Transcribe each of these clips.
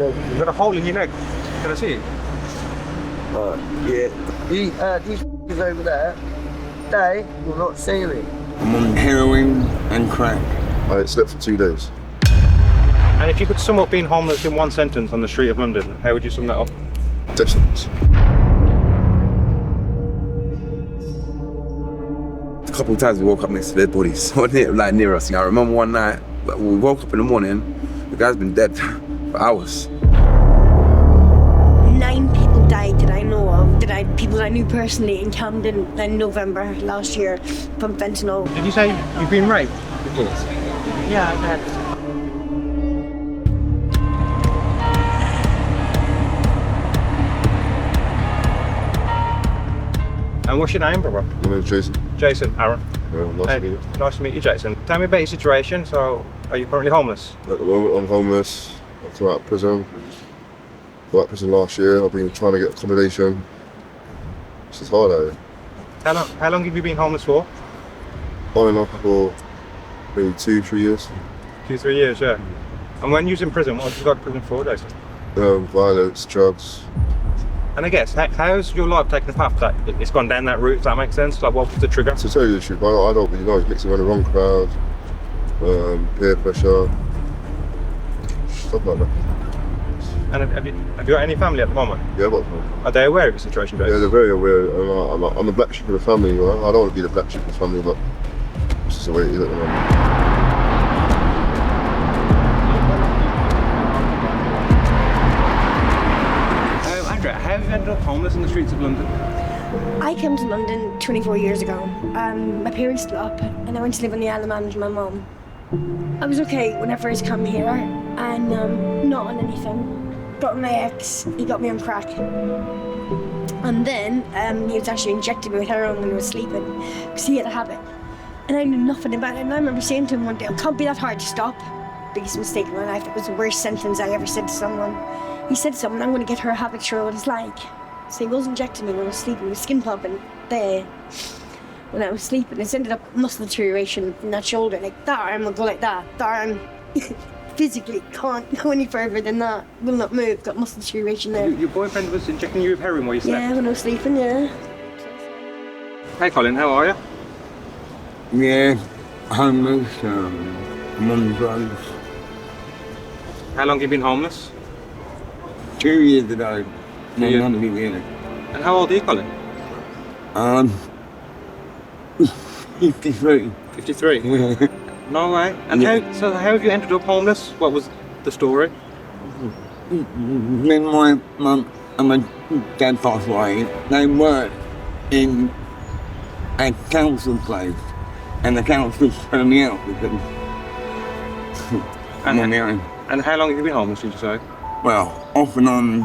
You've got a hole in your neck. Can I see it? Yeah. These is over there, they will not see me. I'm on heroin and crack. I ain't slept for 2 days. And if you could sum up being homeless in one sentence on the street of London, how would you sum that up? Desolate. A couple of times we woke up next to dead bodies, like near us. I remember one night, we woke up in the morning, the guy's been dead for hours. 9 people died that I know of, people that I knew personally in Camden in November last year from fentanyl. Did you say you've been raped? Yeah, I've had. And what's your name, brother? My name's Jason. Jason, Aaron. Nice to meet you. Nice to meet you, Jason. Tell me about your situation. So, are you currently homeless? At the moment I'm homeless. I come out of prison. Got out of prison last year. I've been trying to get accommodation. It's just hard out here. How long have you been homeless for? On and off for maybe 2-3 years. 2-3 years, yeah. And when you was in prison, what did you go to prison for, Jason? Violence, drugs. And I guess, how's your life taken a path that it's gone down that route, if that makes sense? Like, what was the trigger? To tell you the truth, I don't really know. It's mixing around the wrong crowd, peer pressure, stuff like that. And have you got any family at the moment? Yeah, I've got them. Are they aware of the situation, Jason? Yeah, they're very aware. I'm the black sheep of the family. You know? I don't want to be the black sheep of the family, but it's just the way it is at the moment. Andrea, how have you ended up homeless in the streets of London? I came to London 24 years ago. My parents split up and I went to live on the Isle of Man with my mum. I was okay when I first came here and not on anything. But my ex, he got me on crack. And then he was actually injecting me with heroin when I was sleeping because he had a habit. And I knew nothing about it. And I remember saying to him one day, it can't be that hard to stop. Biggest mistake in my life. It was the worst sentence I ever said to someone. He said to someone, I'm going to get her a habit, sure what it's like. So he was injecting me when I was sleeping with skin popping there. When I was sleeping, it's ended up muscle deterioration in that shoulder. Like that arm will go like that. That arm physically can't go any further than that. Will not move. Got muscle deterioration there. Your boyfriend was injecting you with heroin while you slept? Yeah, when I was sleeping, yeah. Hey Colin, how are you? Yeah, homeless, I'm on drugs. How long have you been homeless? 2 years ago, years. my mum here. And how old are you, Colin? 53. 53? No way. And Yeah. how have you ended up homeless? What was the story? When my mum and my dad passed away, they worked in a council place, and the council put me out because I'm on my own. And how long have you been homeless, did you say? Well, off and on,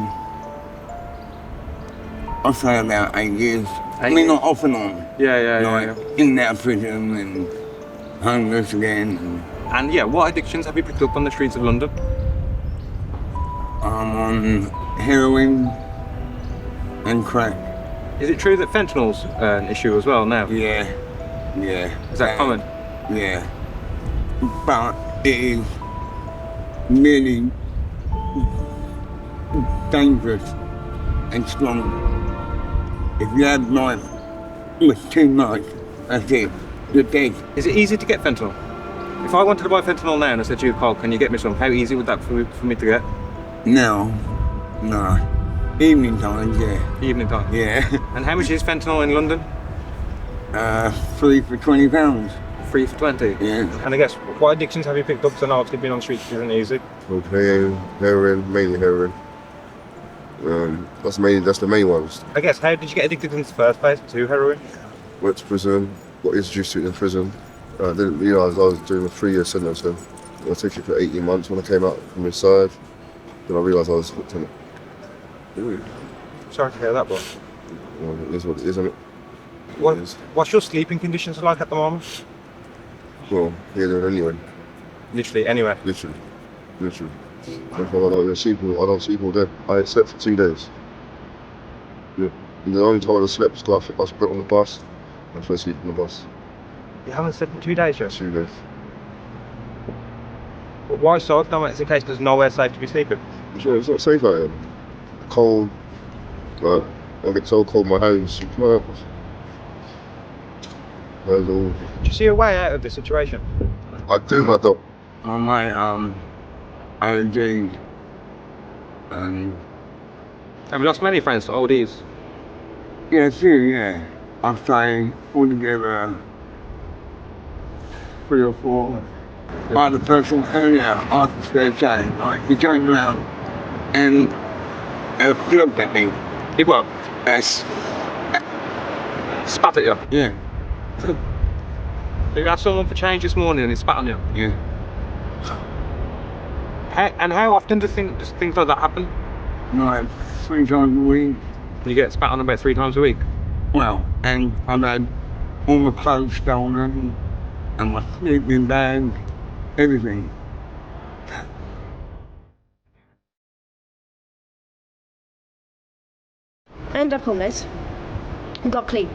I'd say about 8 years. I mean, not off and on. Yeah. In and out of prison and homeless again. And yeah, what addictions have you picked up on the streets of London? I'm on heroin and crack. Is it true that fentanyl's an issue as well now? Yeah. Is that common? Yeah. But it is really dangerous and strong. If you have like with too much, that's it. You're dead. Is it easy to get fentanyl? If I wanted to buy fentanyl now and I said to you, Carl, can you get me some? How easy would that for me to get? No. Evening times, yeah. Evening time? Yeah. And how much is fentanyl in London? 3 for £20. 3 for 20? Yeah. And I guess, what addictions have you picked up? So now obviously being on the streets isn't easy. Cocaine, heroin, mainly heroin. That's the main ones. I guess, how did you get addicted in the first place to heroin? Went to prison, got introduced to it in prison. I didn't realise I was doing a 3-year sentence then. I took it for 18 months when I came out from inside. Then I realised I was hooked on it. Sorry to hear that, bro. Well, it is what it is, isn't it? What's your sleeping conditions like at the moment? Well, here, there and anywhere. Literally anywhere? Literally. I don't sleep all day. I slept for 2 days. Yeah. And the only time I slept was because I was put on the bus. I fell asleep on the bus. You haven't slept in 2 days yet? 2 days. But why so? If it's the case there's nowhere safe to be sleeping? It's not safe out here. Cold, like, I get so cold my hands. That's all. Do you see a way out of this situation? I do, my dog. On my ID, Have you lost many friends to oldies? yeah, too, yeah. I've say altogether 3 or 4. Other person earlier after their day, like he came around and looked at me. He what? Yes, Spat at you? yeah, You had someone for change this morning and he spat on you? yeah. How often do things like that happen? Like 3 times a week. You get spat on about 3 times a week? Well, and I've had all my clothes stolen and my sleeping bag, everything. I ended up homeless. Got clean.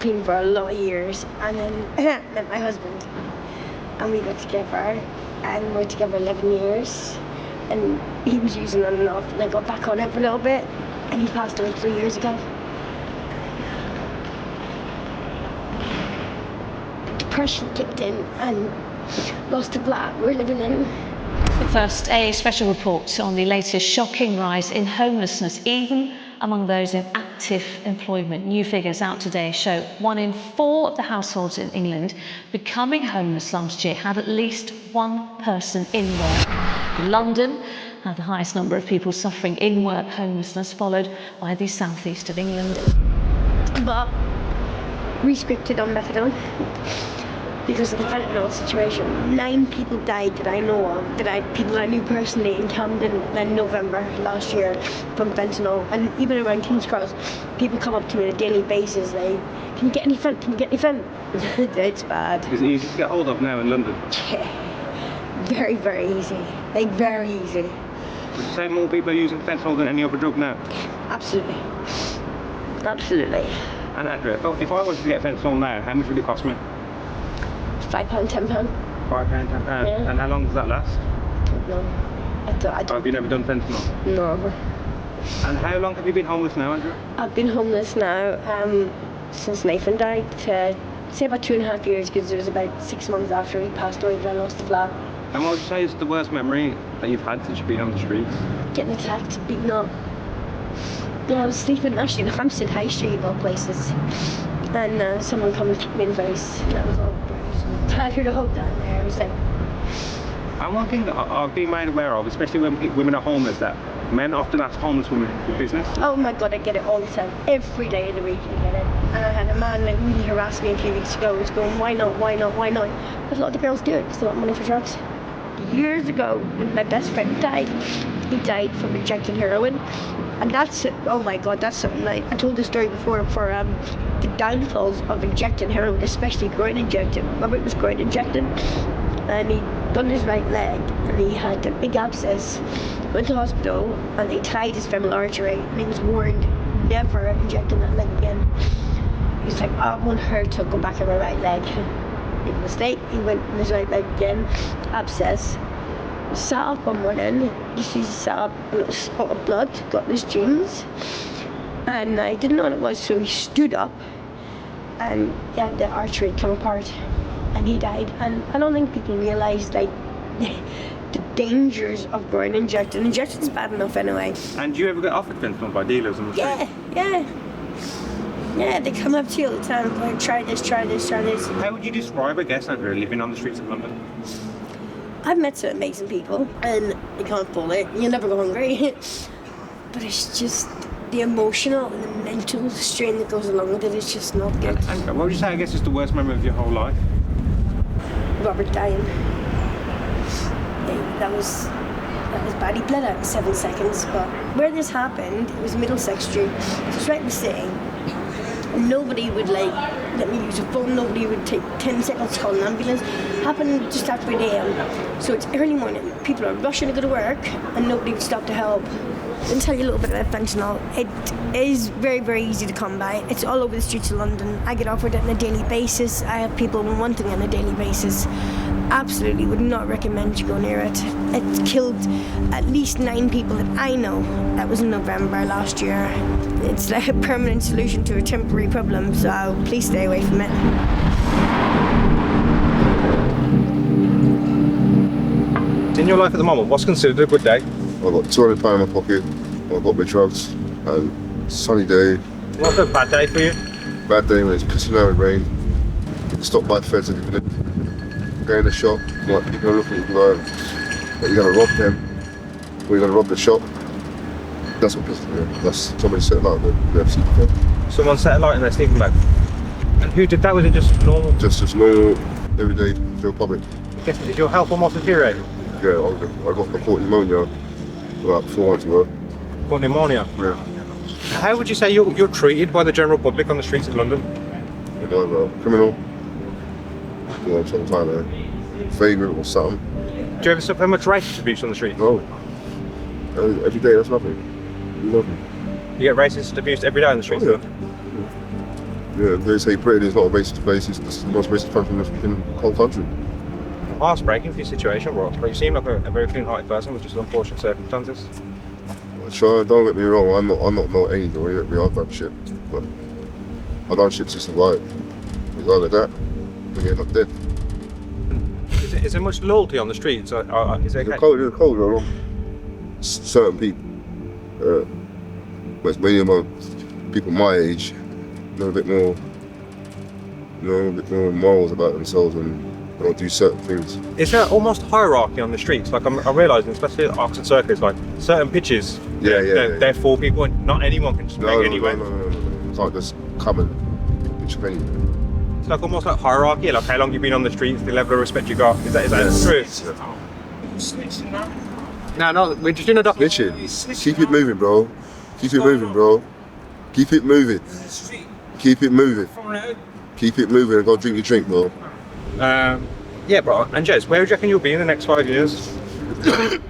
Clean for a lot of years. And then met my husband. And we got together. And we're together 11 years. And he was using on and off. And I got back on it for a little bit. And he passed away 3 years ago. Depression kicked in and lost the flat we're living in. First, a special report on the latest shocking rise in homelessness, even among those in active employment. New figures out today show 1 in 4 of the households in England becoming homeless last year had at least one person in work. London had the highest number of people suffering in-work homelessness, followed by the southeast of England. But restricted on methadone because of the fentanyl situation. 9 people died that I know of, people that I knew personally in Camden in November last year from fentanyl. And even around King's Cross, people come up to me on a daily basis like, can you get any fent? Can you get any fent? It's bad. Is it easy to get hold of now in London? Yeah. Very, very easy. Like, very easy. Would you say more people are using fentanyl than any other drug now? Absolutely. Absolutely. And Andrea, if I wanted to get fentanyl now, how much would it cost me? £5, £10. £5, £10. Yeah. And how long does that last? No. I don't. Have you never done fentanyl? No. And how long have you been homeless now, Andrea? I've been homeless now since Nathan died. Say about 2.5 years, because it was about 6 months after he passed away that I lost the flat. And what would you say is the worst memory that you've had since you've been on the streets? Getting attacked, beaten up. Yeah, I was sleeping actually in Hampstead High Street of all places. And someone come and kicked me in the face. That was all bruised. I heard a whole down there. I was like, And one thing that I've been made aware of, especially when women are homeless, that men often ask homeless women for business. oh my god, I get it all the time. Every day of the week I get it. And I had a man like really harass me a few weeks ago. He was going, why not, why not, why not? But a lot of the girls do it because they want money for drugs. Years ago, when my best friend died, he died from injecting heroin. And that's it. Oh my god, that's something like, I told this story before for the downfalls of injecting heroin, especially groin injecting. Robert was groin injecting. And he done his right leg and he had a big abscess. Went to hospital and they tied his femoral artery and he was warned never injecting that leg again. He's like, I want her to go back on my right leg. Made a mistake, he went on his right leg again, abscess. Sat up one morning, he sat up, a little spot of blood, got in his jeans. And I didn't know what it was, so he stood up and yeah, the artery had come apart. And he died. And I don't think people realise like the dangers of groin injecting. Injection's bad enough anyway. And do you ever get offered fentanyl by dealers on the street? Yeah, they come up to you all the time like, try this, try this, try this. How would you describe, I guess, Andrea, living on the streets of London? I've met some amazing people and you can't pull it. You'll never go hungry. But it's just the emotional and the mental strain that goes along with it is just not good. And what would you say, I guess, is the worst memory of your whole life? Robert dying. That was bad. He bled out in 7 seconds, but where this happened, it was Middlesex Street. So it's right in the city. Nobody would let me use a phone, nobody would take 10 seconds to call an ambulance. Happened just after 8 AM. So it's early morning. People are rushing to go to work and nobody would stop to help. I'll tell you a little bit about fentanyl. It is very, very easy to come by. It's all over the streets of London. I get offered it on a daily basis. I have people wanting it on a daily basis. Absolutely would not recommend you go near it. It killed at least 9 people that I know. That was in November last year. It's like a permanent solution to a temporary problem, so please stay away from it. In your life at the moment, what's considered a good day? I've got £200 in my pocket, I've got my drugs, and sunny day. What's a bad day for you? Bad day when it's pissing down with rain. Stop by the feds and go in the shop, like people are looking at you like, you're gonna rob them, or you're gonna rob the shop. That's what pisses me off. That's somebody set a light on their sleeping bag. Someone set a light in their sleeping bag. And who did that? Was it just normal? Just normal, everyday, feel public. Is your health almost deteriorating? Yeah, I caught pneumonia about 4 months ago. Got pneumonia? Yeah. How would you say you're treated by the general public on the streets of London? You know, criminal, you know, some kind of vagrant or something. Do you ever suffer much racist abuse on the street? No. Every day, that's nothing. Nothing. You get racist abuse every day on the streets? Oh, yeah. They say Britain is not a racist place, it's the most racist country in the whole country. Heartbreaking for your situation, Ross, but you seem like a very clean-hearted person with just unfortunate circumstances. Sure, don't get me wrong, I'm not no angel, I've done shit, but I've done shit to survive. It's either that, or you end up dead. Is there much loyalty on the streets? Is there It's cold, around certain people, but it's mainly among people my age, know a bit more morals about themselves and don't do certain things. Is there almost hierarchy on the streets? Like I'm realising, especially at Oxford Circus, like certain pitches, they're for people and not anyone can just make anywhere. No. You can't just come and pitch of anything. It's like almost like hierarchy, like how long you've been on the streets, the level of respect you got. Is that true? No, we're just doing a documentary. Listen, keep it moving, bro. Keep it moving, bro. Keep it moving. Keep it moving. Keep it moving and go drink your drink, bro. Yeah, bro. And Jez, where do you reckon you'll be in the next 5 years?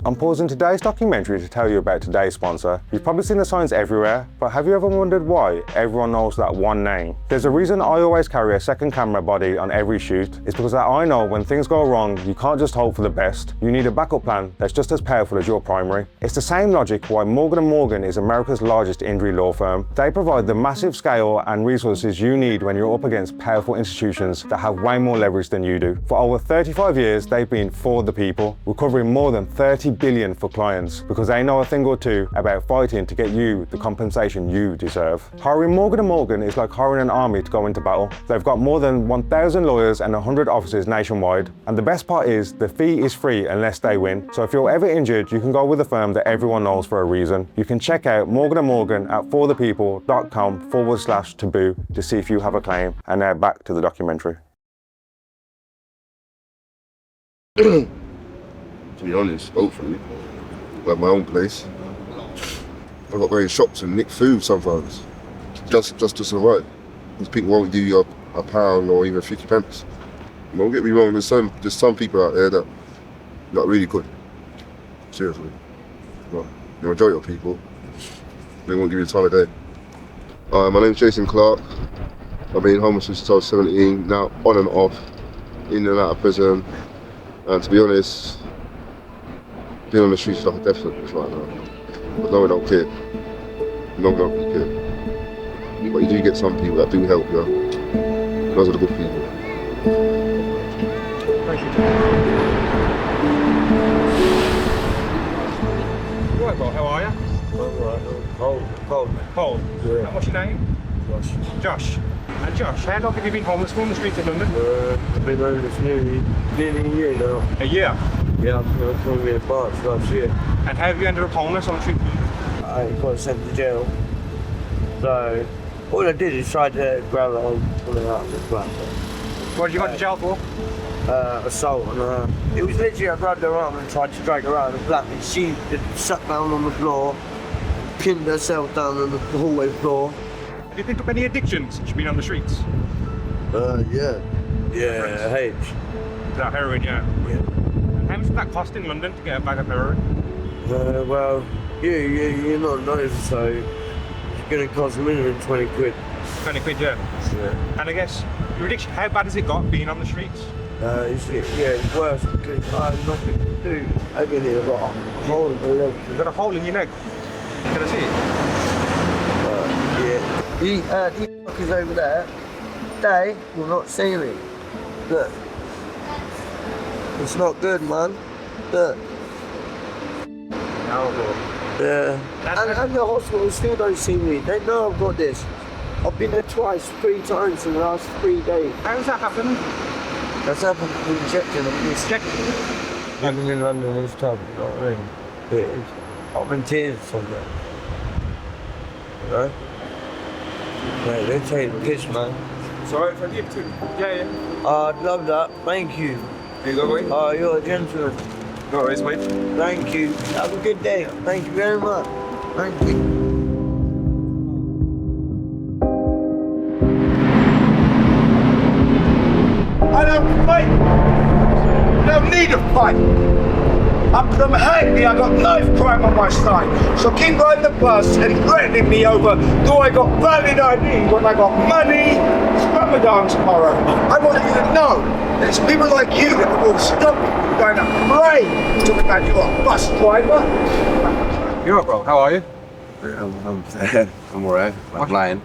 I'm pausing today's documentary to tell you about today's sponsor. You've probably seen the signs everywhere, but have you ever wondered why everyone knows that one name? There's a reason I always carry a second camera body on every shoot. It's because I know when things go wrong, you can't just hope for the best. You need a backup plan that's just as powerful as your primary. It's the same logic why Morgan & Morgan is America's largest injury law firm. They provide the massive scale and resources you need when you're up against powerful institutions that have way more leverage than you do. For over 35 years, they've been for the people, recovering more than 30 billion for clients because they know a thing or two about fighting to get you the compensation you deserve. Hiring Morgan & Morgan is like hiring an army to go into battle. They've got more than 1,000 lawyers and 100 offices nationwide. And the best part is the fee is free unless they win. So if you're ever injured, you can go with a firm that everyone knows for a reason. You can check out Morgan & Morgan at forthepeople.com/taboo to see if you have a claim. And now back to the documentary. To be honest, hopefully, I have my own place. I've got going shops and nick food sometimes, just to survive. Because people won't give you a pound or even 50 pence. Don't get me wrong, there's some people out there that really good. Seriously. But the majority of people, they won't give you the time of day. My name's Jason Clark. I've been homeless since I was 17, now on and off, in and out of prison. And to be honest, being on the streets is like a death sentence right now. But no one don't care. No one don't really care. But you do get some people that do help you. Those are the good people. Thank you. Right, bro, how are you? Cold. Yeah. And what's your name? Josh. And Josh, how long have you been homeless on the streets of London? I've been homeless nearly a year now. A year. Yeah, I'm going to be a March last year. And how have you ended up homeless on the street? I got sent to jail. So, all I did is try to grab it on the out of the flat. What did you go to jail for? Assault on her. It was literally I grabbed her arm and tried to drag her out of the flat, and she sat down on the floor, pinned herself down on the hallway floor. Have you picked up any addictions since you've been on the streets? Yeah, H. Is that heroin, yeah? Yeah. And how much did that cost in London to get a bag of heroin? Well, You're not nice, so it's going to cost a minimum 20 quid. 20 quid, yeah. And I guess, ridiculous. How bad has it got being on the streets? It's worse because I have nothing to do. I've been here, I've got a hole in my leg. You've got a hole in your leg. Can I see it? Yeah. He fuckers over there. They will not see me. Look. It's not good, man. Look. Yeah. And the hospital still don't see me. They know I've got this. I've been there twice, 3 times in the last 3 days. How's that happened? That's happened to me injecting. Living in London this time, you know what I mean? I'm in tears somewhere. You know? Mate, they take the piss, man. Sorry if I give to. Yeah. I'd love that. Thank you. Here you go, mate. Oh, you're a gentleman. No worries, mate. Thank you. Have a good day. Thank you very much. Thank you. I don't fight. I don't need to fight. I'm happy I got knife crime on my side. So keep riding the bus and threatening me over, do I got valid ID when I got money? It's Ramadan tomorrow. I want you to know there's people like you that will stop you from going to pray talking about you're a bus driver. You're up, bro. How are you? I'm alright. I'm lying.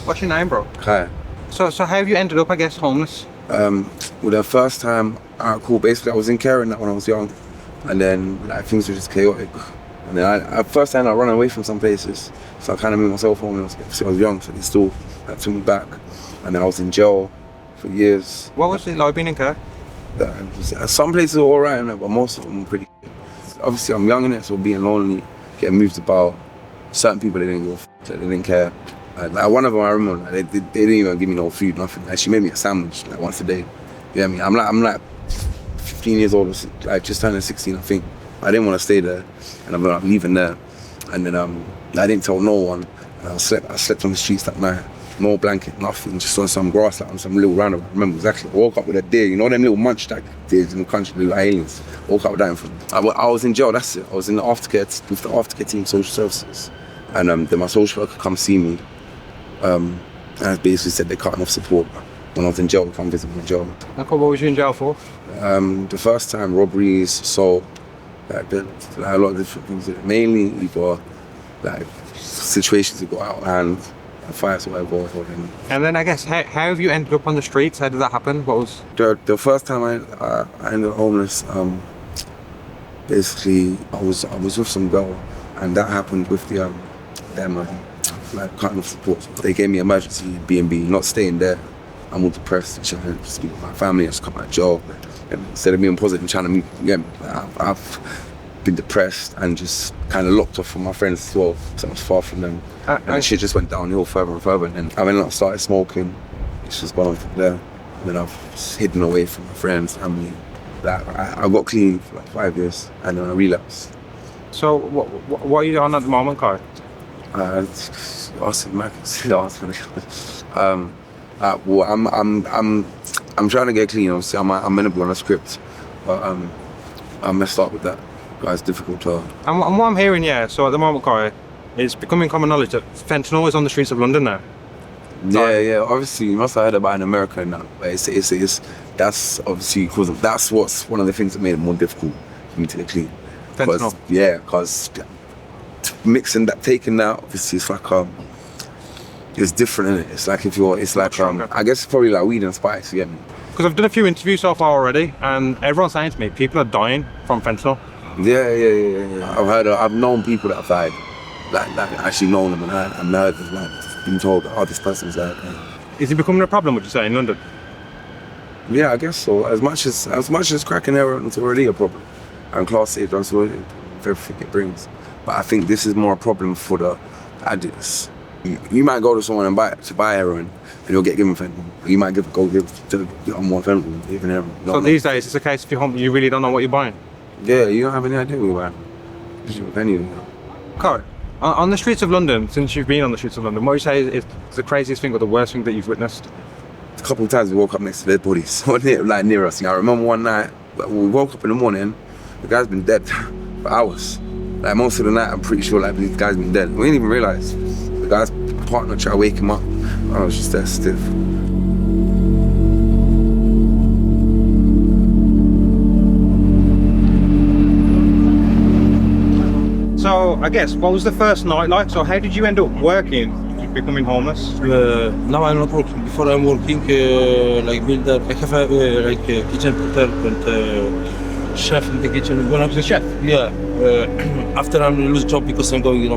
What's your name, bro? Hi. So how have you ended up, I guess, homeless? Well, the first time, cool. Basically, I was in care and that when I was young, and then like things were just chaotic. And then first time I ran away from some places, so I kind of made myself homeless. I was young, so they still took me back. And then I was in jail for years. What was it like being in care? Some places were alright, but most of them were pretty. Obviously, I'm young in it, so being lonely, getting moved about. Certain people they didn't go, they didn't care. Like one of them I remember, like, they didn't even give me no food, nothing. Like she made me a sandwich like once a day. You know what I mean? I'm like 15 years old, like just turning 16, I think. I didn't want to stay there, and I'm leaving there. And then I didn't tell no one. I slept on the streets that night, no blanket, nothing, just on some grass, like on some little roundabout. I remember exactly. I woke up with a deer, you know them little munch that deers in the country, little aliens. Woke up with that in front of me. I was in jail. That's it. I was in the aftercare with the aftercare team, social services, and then my social worker come see me. And I basically said they cut off support when I was in jail, come visit me in jail. Okay, what was you in jail for? The first time, robberies, assault, like a lot of different things. Mainly either like situations that go out of hand, fights or whatever. And then I guess, how have you ended up on the streets? How did that happen? What was... The first time I ended up homeless, basically I was with some girl, and that happened with the like cutting off support. They gave me emergency B&B, not staying there. I'm all depressed and trying to speak with my family. I just come out of jail. And instead of being positive and trying to meet again, I've been depressed and just kind of locked off from my friends as well. So I was far from them. And shit just went downhill further and further. And then I went and started smoking. It's just gone from there. And then I've hidden away from my friends, family. I got clean for like 5 years and then I relapsed. So what are you on at the moment, Kai? Austin Mac. Well, I'm trying to get clean. Obviously, I'm meant to be on a script, but I messed up with that. It's difficult to. And what I'm hearing, so at the moment, Kai, it's becoming common knowledge that fentanyl is on the streets of London now. Yeah. Obviously, you must have heard about it in America now. But that's obviously because that's what's one of the things that made it more difficult for me to get clean. Fentanyl. Because mixing that, taking that, obviously it's like it's different, isn't it? It's like I guess it's probably like weed and spice, you get me? Because I've done a few interviews so far already, and everyone's saying to me, people are dying from fentanyl. Yeah. I've known people that have died, like actually known them and heard them, like been told, oh, this person's died. Is it becoming a problem, would you say, in London? Yeah, I guess so. As much as cracking heroin is already a problem, and class A drugs, everything it brings. But I think this is more a problem for the addicts. You might go to someone and buy heroin, and you'll get given fentanyl. You might give more fentanyl, even heroin. So these days, it's a case if you're home, you really don't know what you're buying. Yeah, you don't have any idea what you're buying. Just anything. Kai, on the streets of London, since you've been on the streets of London, what would you say is the craziest thing or the worst thing that you've witnessed? A couple of times we woke up next to dead bodies, near us. I remember one night, we woke up in the morning, the guy's been dead for hours. Like most of the night, I'm pretty sure like these guys been dead. We didn't even realise. The guy's partner tried to wake him up. I was just there stiff. So I guess, what was the first night like? So how did you end up working, becoming homeless? Now I'm not working. Before I'm working like builder. I have like a kitchen fitter and chef in the kitchen. When I was a chef, yeah. After I lose job because I'm going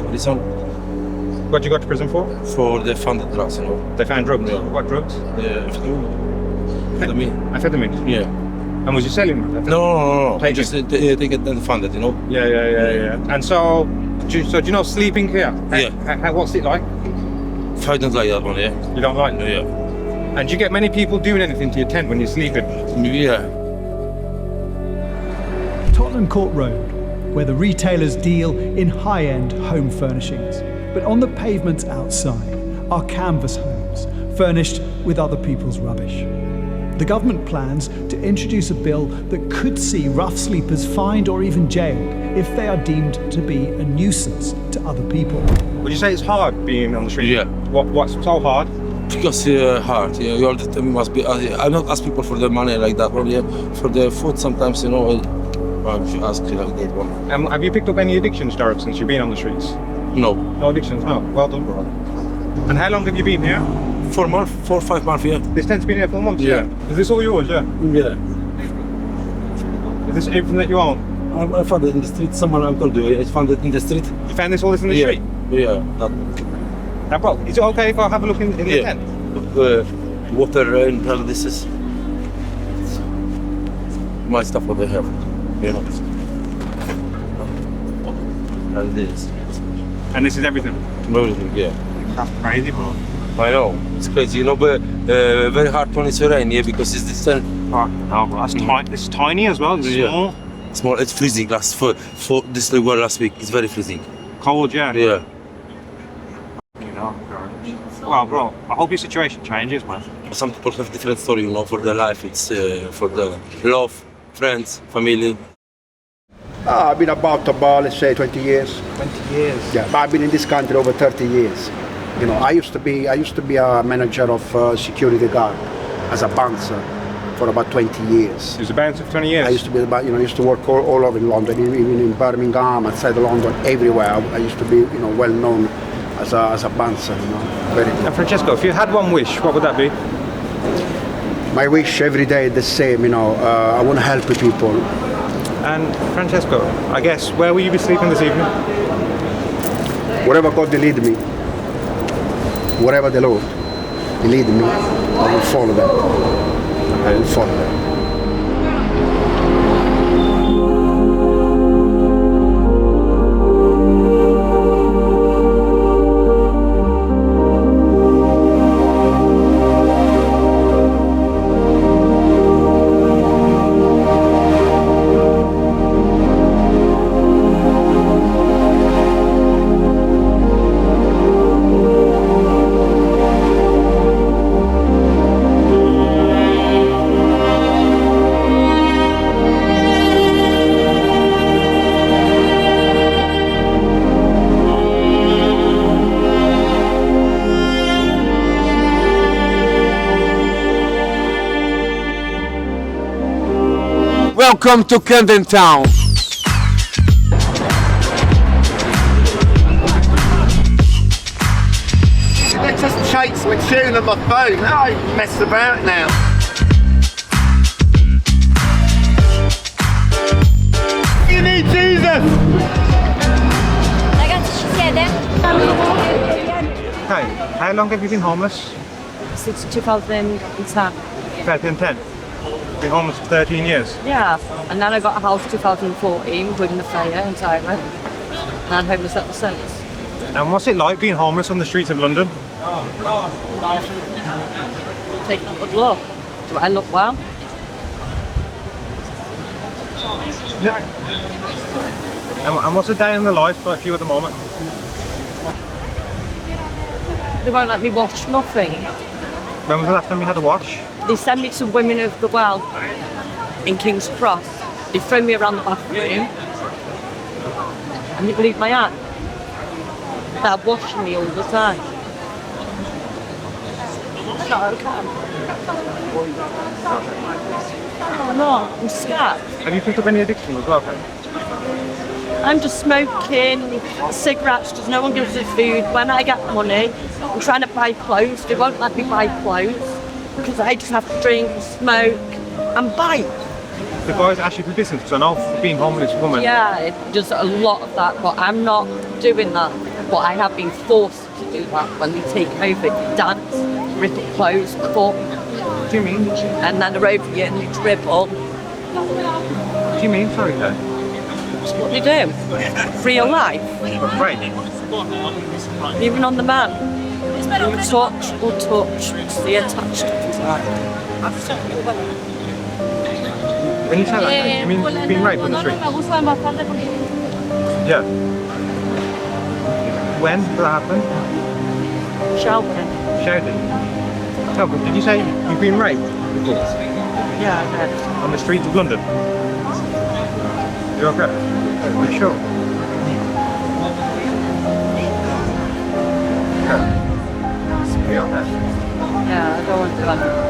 prison. What you got to prison for? For the found drugs, you know. They found drugs. Yeah. What drugs? Amphetamine. Amphetamine. Yeah. And was you selling them? No. Take Just take it and fund it, you know. Yeah. And so do you know sleeping here? Yeah. What's it like? I don't like that one, yeah. You don't like it? Yeah. And do you get many people doing anything to your tent when you're sleeping? Yeah. Tottenham Court Road, where the retailers deal in high-end home furnishings. But on the pavements outside are canvas homes, furnished with other people's rubbish. The government plans to introduce a bill that could see rough sleepers fined or even jailed if they are deemed to be a nuisance to other people. Would you say it's hard being on the street? Yeah. What's so hard? Because hard, yeah. You all the time must be. I'm not ask people for the money like that. But yeah, for the food sometimes, you know. If you ask, like that one. Have you picked up any addictions, Derek, since you've been on the streets? No. No addictions. No. Well done, bro. And how long have you been here? 4 months, 4 or 5 months, yeah. This tent's been here for months. Yeah. Is this all yours? Yeah. Yeah. Is this everything that you own? I found it in the street. Someone I told you, I found it in the street. You found all this in the Yeah. street? Yeah. Now, bro, is it okay if I have a look in the Yeah. tent? Water and all this is my stuff what they have, you know. And this. And this is everything? Everything, yeah. That's crazy, bro. I know, it's crazy, you know, but very hard when it's rain, yeah, because it's distant. Oh, no, bro, that's tiny. It's tiny as well. It's small. Small. It's freezing. For this they were last week. It's very freezing. Cold, yeah. Yeah. You know, well, bro, I hope your situation changes, man. Some people have different story, you know, for their life. It's for the love, friends, family. I've been about let's say 20 years. 20 years. Yeah, but I've been in this country over 30 years. You know, I used to be a manager of security guard as a bouncer for about 20 years. You was a bouncer for 20 years? I used to be I used to work all over in London, even in Birmingham, outside London, everywhere. I used to be, you know, well known as a bouncer, you know. Very good. And Francesco, if you had one wish, what would that be? My wish every day the same, you know. I want to help people. And Francesco, I guess, where will you be sleeping this evening? Wherever God will lead me, wherever the Lord will lead me, I will follow them. I will follow them. Welcome to Camden Town. That just shakes my tune on my phone. I mess about now. You need Jesus! Hey, how long have you been homeless? Since 2010. 2010? Been homeless for 13 years? Yeah, and then I got a house 2014, including the fire and timer. And I'm homeless ever since. And what's it like being homeless on the streets of London? Take a good look. Do I look well? And what's a day in the life like you at the moment? They won't let me watch nothing. When was the last time you had a wash? They send me to Women of the Well in King's Cross. They throw me around the bathroom. And you believe my aunt? They're washing me all the time. It's not okay. No, I'm scared. Have you picked up any addiction as well, then? I'm just smoking cigarettes because no one gives us food. When I get money, I'm trying to buy clothes. They won't let me buy clothes because I just have to drink, smoke, and bite. The guys ask you for business because I know being homeless woman. Yeah, it does a lot of that, but I'm not doing that. But I have been forced to do that when they take over, dance, rip up clothes, cut. What do you mean? And then they're over you and they dribble. What do you mean, sorry, then? That's what they do. Real life. Right. Even on the man. Will touch, stay attached to that. When you say that, you mean being raped on the street? Yeah. When did that happen? Shouting. Shouting? No, but did you say you've been raped before? Yeah, I did. On the streets of London? You okay? Are you sure? Yeah. Yeah, I don't want to do that.